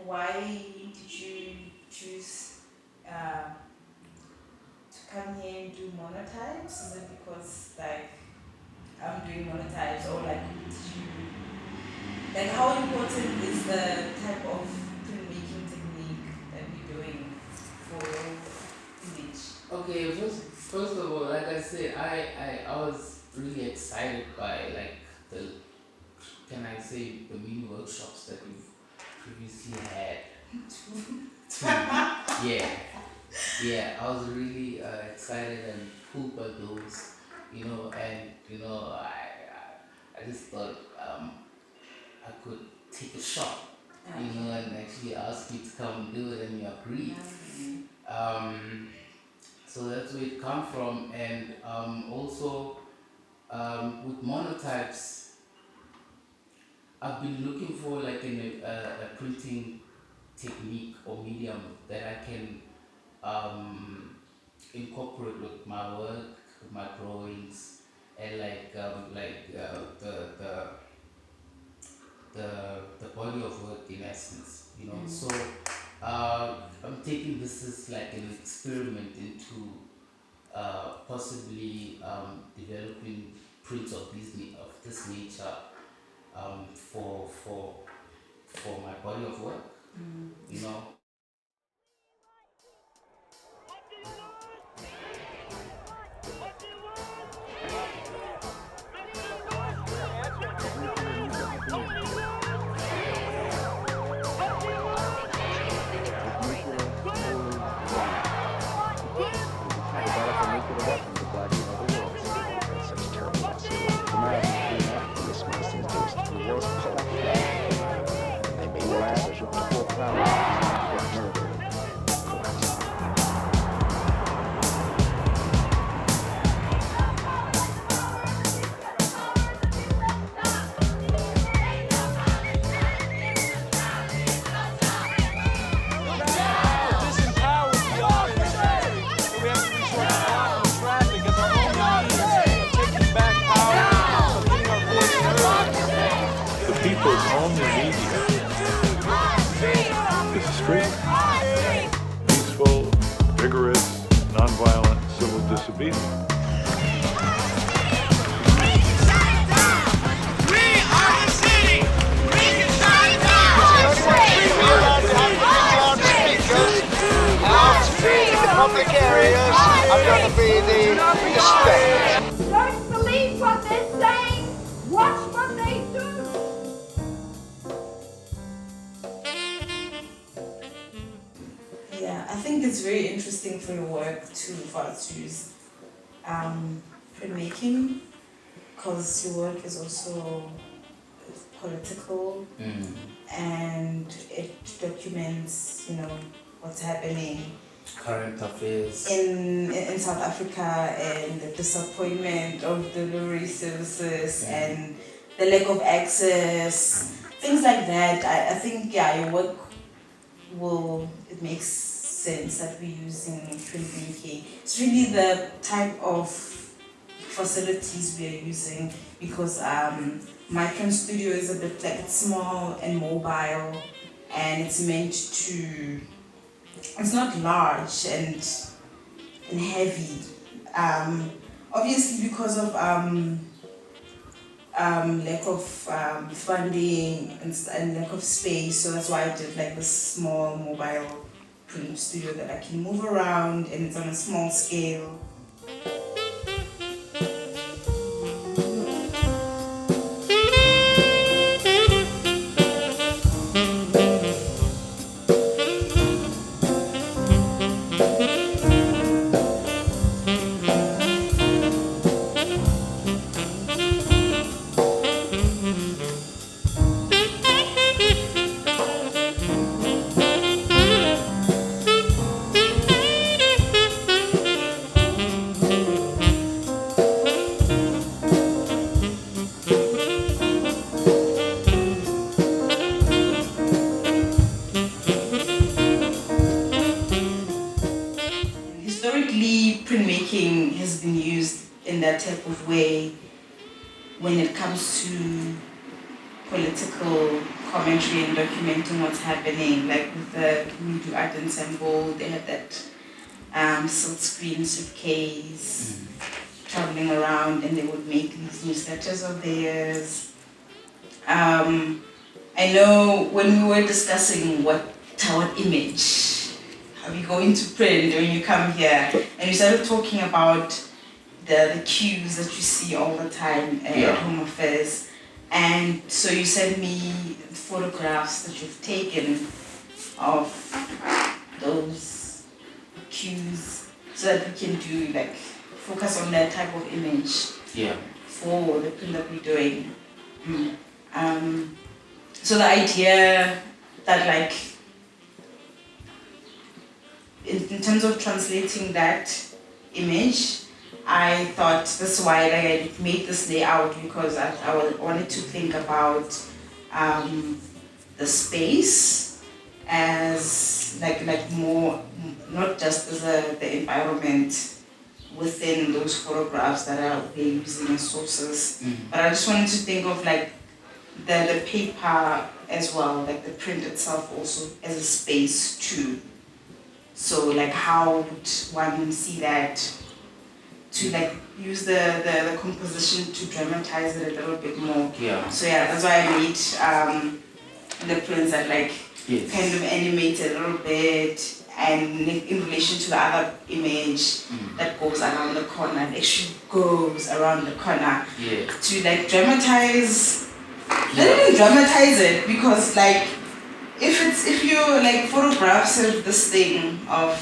why did you choose to come here and do monotypes? Is it because like I'm doing monotypes, or like did you like how important is the type of printmaking technique that you're doing for your image? Okay, first of all, like I said, I was really excited by like can I say the mini workshops that we've previously had. Yeah, I was really excited and pulled by those, and I just thought I could take a shot, and actually ask you to come and do it, and you agreed. So that's where it come from, and also with monotypes, I've been looking for like a printing technique or medium that I can incorporate with my work, with my drawings, and the body of work in essence, So I'm taking this as like an experiment into possibly developing prints of this nature for my body of work, People's only media is streaming. Peaceful, vigorous, nonviolent civil disobedience. We are the city! We can shut it down! Public areas are going to be the state. Don't believe what they're saying. Watch what they do. Yeah, I think it's very interesting for your work for us to use printmaking, because your work is also political and it documents, what's happening current affairs in South Africa, and the disappointment of delivery services and the lack of access, things like that. I think your work it makes sense that we're using printmaking. It's really the type of facilities we are using, because my print studio is a bit like, it's small and mobile, and it's meant to, it's not large and heavy. Obviously because of lack of funding and lack of space, so that's why I did like this small mobile print studio that I can move around, and it's on a small scale. Historically, printmaking has been used in that type of way when it comes to political commentary and documenting what's happening. Like with the Media Art Ensemble, they had that silk screen suitcase traveling around, and they would make these newsletters of theirs. I know when we were discussing what image are we going to print when you come here, and you started talking about the cues that you see all the time at Home Affairs, and so you sent me photographs that you've taken of those cues so that we can do like focus on that type of image for the print that we're doing. So the idea that like in terms of translating that image, I thought that's why like I made this layout, because I wanted to think about the space as like more, not just as the environment within those photographs that we're using as sources, but I just wanted to think of like the paper as well, like the print itself also as a space too. So like how would one see that, to like use the composition to dramatize it a little bit more. So that's why I made the prints that like kind of animate a little bit, and in relation to the other image that goes around the corner, it actually goes around the corner to like dramatize. Not even dramatize it, because like if you like photographs of this thing of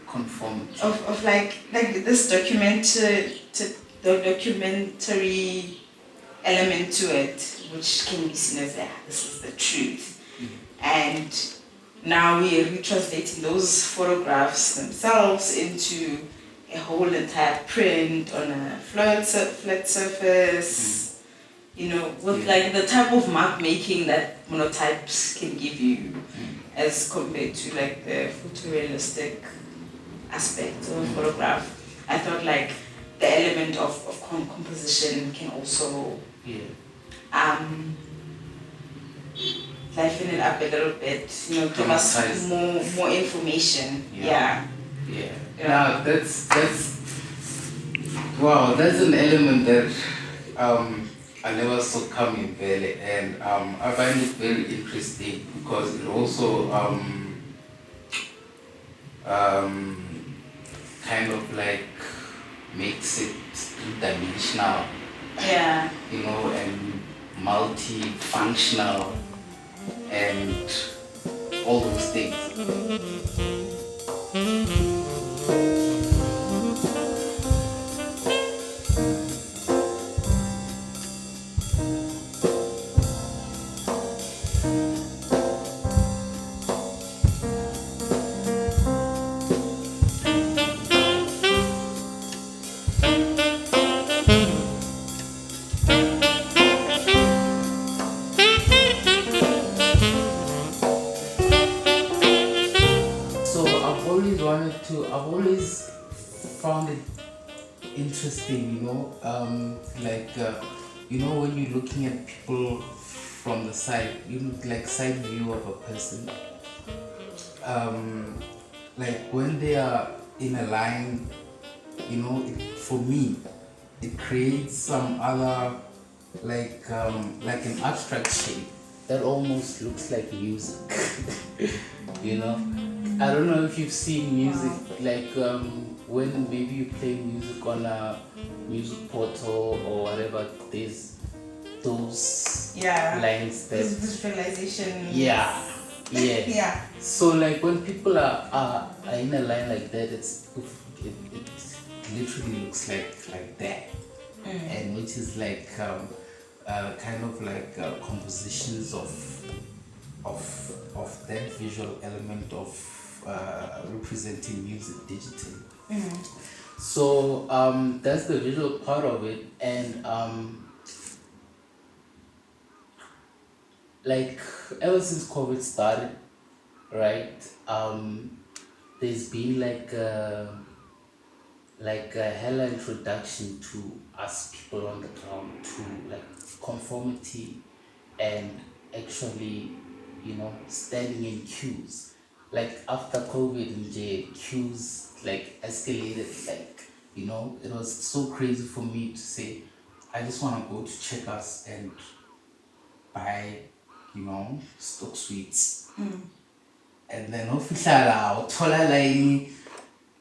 conformity of like this the documentary element to it, which can be seen as this is the truth. And now we're retranslating those photographs themselves into a whole entire print on a flat surface, you know, with like the type of mark making that monotypes can give you as compared to like the photorealistic aspect of a photograph. I thought like the element of composition can also liven it up a little bit, you know, give us more information. Now that's wow, that's an element that I never saw coming really, and I find it very interesting because it also kind of like makes it three-dimensional, you know, and multi-functional and all those things. I've always found it interesting, you know, you know, when you're looking at people from the side, you know, like side view of a person, like when they are in a line, you know, for me, it creates some other, like an abstract shape that almost looks like music, you know. I don't know if you've seen music, like when maybe you play music on a music portal or whatever, there's those lines that... visualization. Yeah. So like when people are in a line like that, it literally looks like that. And which is like kind of like compositions of that visual element of representing music digitally. So that's the visual part of it, and like ever since COVID started, right? There's been like a hella introduction to us people on the ground to like conformity and actually, standing in queues. Like after COVID, queues like escalated. Like, it was so crazy for me to say, I just want to go to Checkers and buy, stock sweets. And then official thola line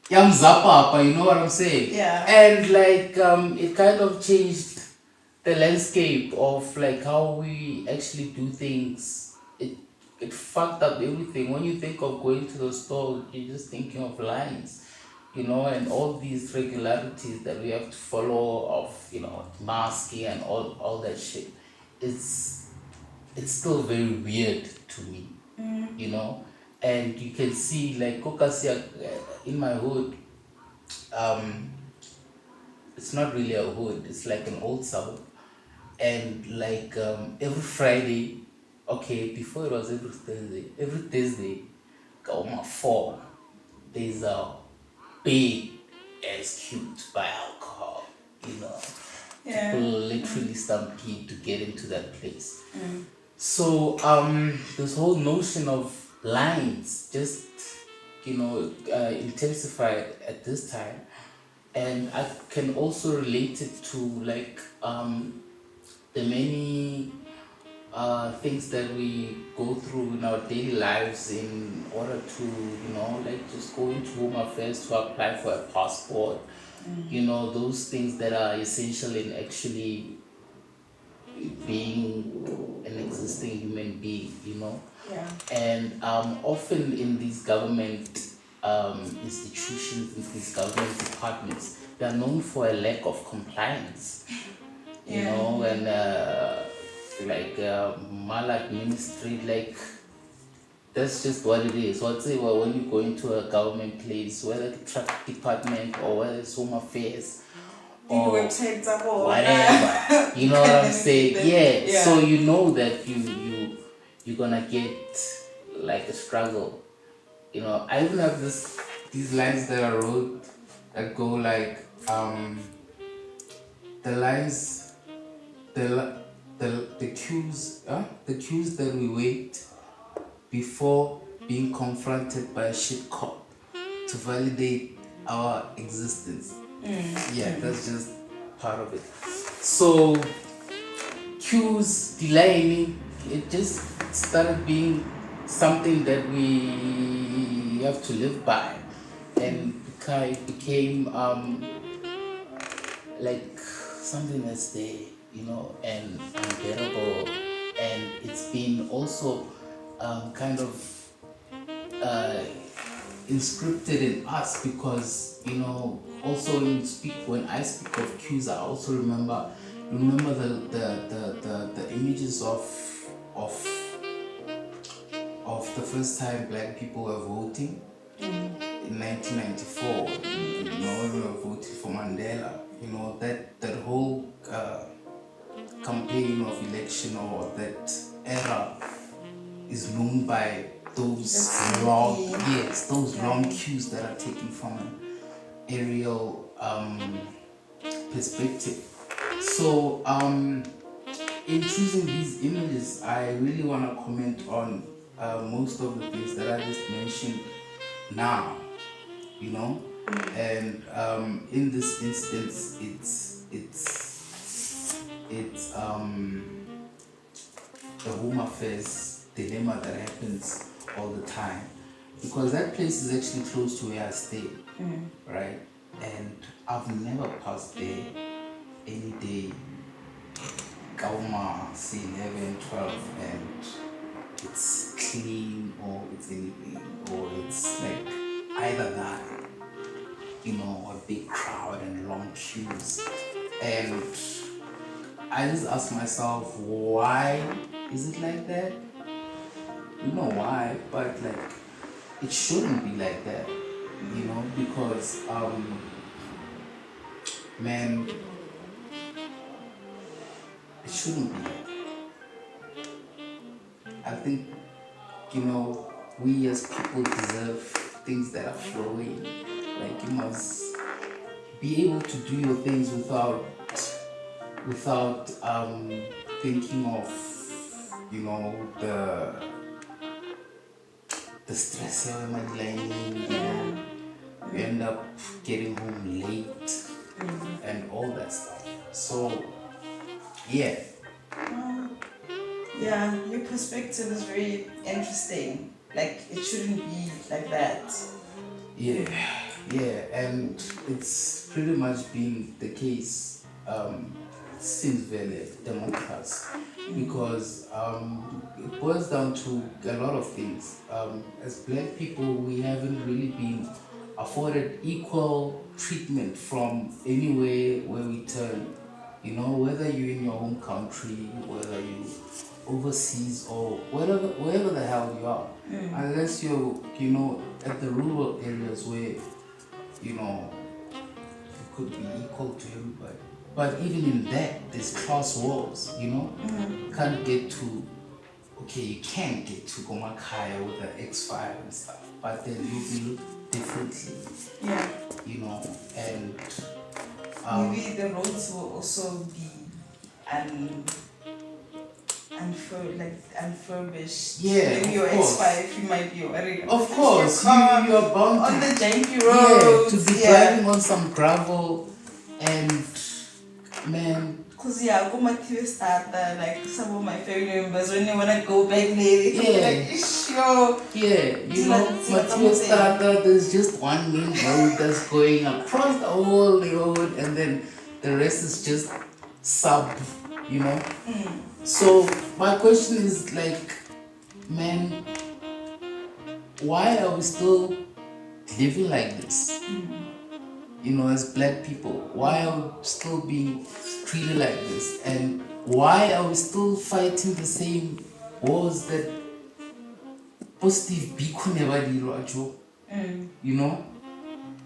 yamzapapa, you know what I'm saying? Yeah. And like it kind of changed the landscape of like how we actually do things. It fucked up everything. When you think of going to the store, you're just thinking of lines, and all these regularities that we have to follow of, masking and all that shit. It's still very weird to me, and you can see like Kokasia in my hood. It's not really a hood, it's like an old suburb, and like every Friday, okay, before it was every Thursday, Kauma 4, there's a big ass queue to buy alcohol, Yeah. people literally stampede to get into that place. So this whole notion of lines just intensified at this time, and I can also relate it to like the many things that we go through in our daily lives in order to like just go into Home Affairs to apply for a passport. Those things that are essential in actually being an existing human being, Yeah. and often in these government institutions, in these government departments, they are known for a lack of compliance, and like maladministrate, like that's just what it is. So I'd say, well, when you go into a government place, whether the traffic department or whether it's Home Affairs, or Websites are all whatever, you know what I'm saying? Yeah. So you know that you're gonna get like a struggle. I even have these lines that I wrote that go like the lines, the queues that we wait before being confronted by a shit cop to validate our existence. Yeah, that's just part of it. So queues, delaying, it just started being something that we have to live by, and it became like something that's there, and unbearable, and it's been also kind of inscripted in us because also when I speak of queues, I also remember the images of the first time black people were voting in 1994. When we were voting for Mandela, that whole campaign of election, or that era, is known by those long queues that are taken from an aerial perspective. So in choosing these images, I really want to comment on most of the things that I just mentioned now, and in this instance, it's the Home Affairs dilemma that happens all the time, because that place is actually close to where I stay, right? And I've never passed there any day, Kauma, C11, 12, and it's clean, or it's anything, or it's like either that, a big crowd and long queues. And I just ask myself, why is it like that? You know why, but like it shouldn't be like that, because man, it shouldn't be like that. I think we as people deserve things that are flowing. Like, you must be able to do your things without thinking of you know, the stress of my lining, you know, you end up getting home late and all that stuff. So, yeah. Yeah, your perspective is very interesting. Like, it shouldn't be like that. Yeah, and it's pretty much been the case since very democracy, because it boils down to a lot of things. As black people, we haven't really been afforded equal treatment from anywhere where we turn. You know, whether you're in your home country, whether you overseas or wherever the hell you are, unless you're, you know, at the rural areas where, you know, you could be equal to everybody. But even in that, there's class wars, you know. Can't get to, okay, you can get to Gomakaya with the X5 and stuff, but then you look differently, Yeah. you know, and Maybe the roads will also be unfurbished. Yeah, Maybe of your course. X5, you might be worried. of course, Your car you are bound on to, the janky yeah, roads. to be driving on some gravel, and man, Cause yeah, go Matthew starter, like some of my family members, when they wanna go back there, they come Yeah. like, ish, yo. yeah, you know, It's like Matthias something. Tata, there's just one main road that's going across the whole road, and then the rest is just sub, you know. So my question is like, man, why are we still living like this? You know, as black people, why are we still being treated like this? And why are we still fighting the same wars that Steve Biko never did? You know?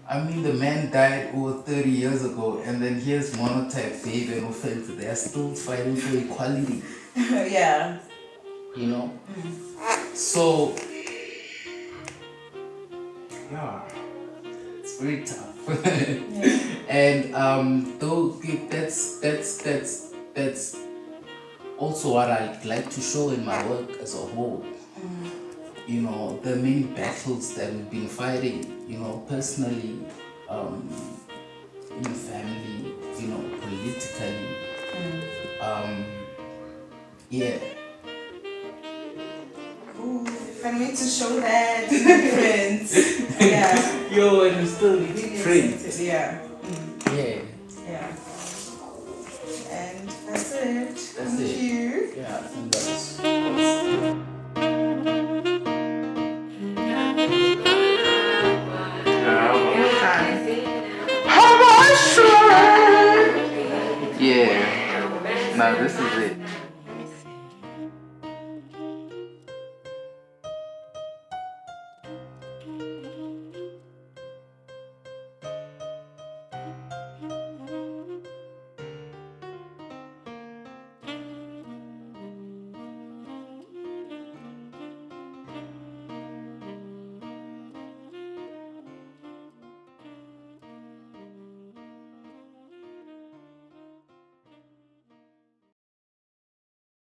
I mean, the man died over 30 years ago, and then here's Monotype, Babe, and Offense. They are still fighting for equality, Yeah. you know? So, yeah, it's very tough. And though that's also what I like to show in my work as a whole. You know, the many battles that we've been fighting, you know, personally, in family, you know, politically. Yeah. Ooh, can't wait to show that to my friends. Yeah. Yo, and we still need Really to train. excited, yeah. Yeah. Yeah. And that's it. That's Thank it. you. Yeah, I think that was awesome. Yeah. Now this is it.